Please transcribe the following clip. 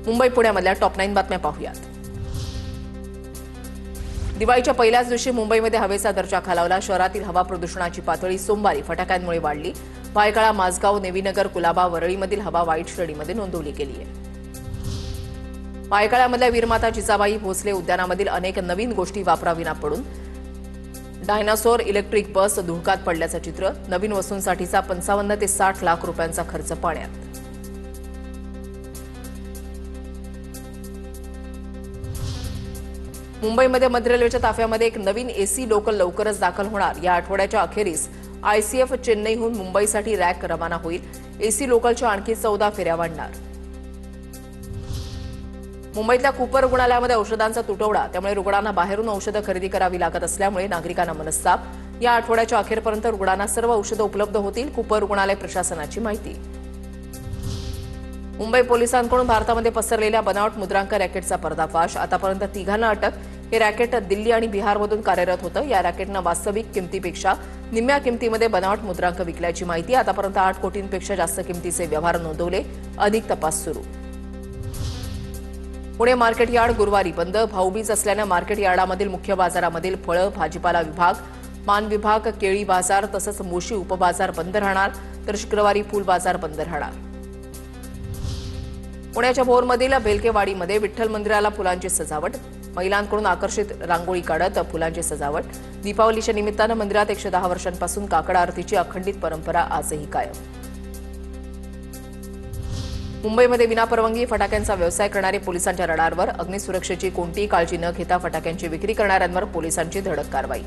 Mumbai पुण्यामधल्या top 9 बातम्या पाहूयात। दिवाळीच्या पहिल्याच दिवशी मुंबईमध्ये हवेचा दर्जा खालावला। शहरातील हवा प्रदूषणाची पातळी सोमवारी फटाक्यांमुळे वाढली। भायखळा, माझगाव, नेवीनगर, कुलाबा, वरळीमधील हवा वाईट श्रेणीमध्ये नोंदवली गेली आहे। भायखळ्यामधल्या वीरमाता जिजाबाई भोसले उद्यानामधील अनेक नवीन गोष्टी वापराविना पडून डायनासोर इलेक्ट्रिक बस धुळकात पडल्याचं चित्र। नवीन वस्तूंसाठीचा 55 ते 60 लाख रुपयांचा खर्च पाण्यात। मुंबईमध्ये मध्य रेल्वेच्या ताफ्यामध्ये एक नवीन एसी लोकल लवकरच दाखल होणार। या आठवड्याच्या अखेरीस आयसीएफ चेन्नईहून मुंबईसाठी रॅक रवाना होईल। एसी लोकलच्या आणखी 14 फेऱ्या वाढणार। मुंबईतल्या कूपर रुग्णालयामध्ये औषधांचा तुटवडा, त्यामुळे रुग्णांना बाहेरून औषधं खरेदी करावी लागत असल्यामुळे नागरिकांना मनस्ताप। या आठवड्याच्या अखेरपर्यंत रुग्णांना सर्व औषधं उपलब्ध होतील, कूपर रुग्णालय प्रशासनाची माहिती। मुंबई पोलिसांकडून भारतामध्ये पसरलेल्या बनावट मुद्रांक रॅकेटचा पर्दाफाश। आतापर्यंत 3 जणांना अटक। हे रॅकेट दिल्ली आणि बिहारमधून कार्यरत होतं। या रॅकेटनं वास्तविक किमतीपेक्षा निम्म्या किमतीमध्ये बनावट मुद्रांक विकल्याची माहिती। आतापर्यंत 8 कोटींपेक्षा जास्त किमतीचे व्यवहार नोंदवले। अधिक तपास सुरू। पुणे मार्केट यार्ड गुरुवारी बंद। भाऊबीज असल्यानं मार्केट यार्डामधील मुख्य बाजारामधील फळं, भाजीपाला विभाग, पान विभाग, केळी बाजार तसंच मोशी उपबाजार बंद राहणार, तर शुक्रवारी फूल बाजार बंद राहणार। पुण्याच्या भोरमधील बेलकेवाडीमध्ये विठ्ठल मंदिराला फुलांची सजावट। महिलांकडून आकर्षित रांगोळी काढत फुलांची सजावट। दीपावलीच्या निमित्तानं मंदिरात 110 वर्षांपासून काकड आरतीची अखंडित परंपरा आजही कायम। मुंबईमध्ये विनापरवानगी फटाक्यांचा व्यवसाय करणारे पोलिसांच्या रडारवर। अग्निसुरक्षेची कोणतीही काळजी न घेता फटाक्यांची विक्री करणाऱ्यांवर पोलिसांची धडक कारवाई।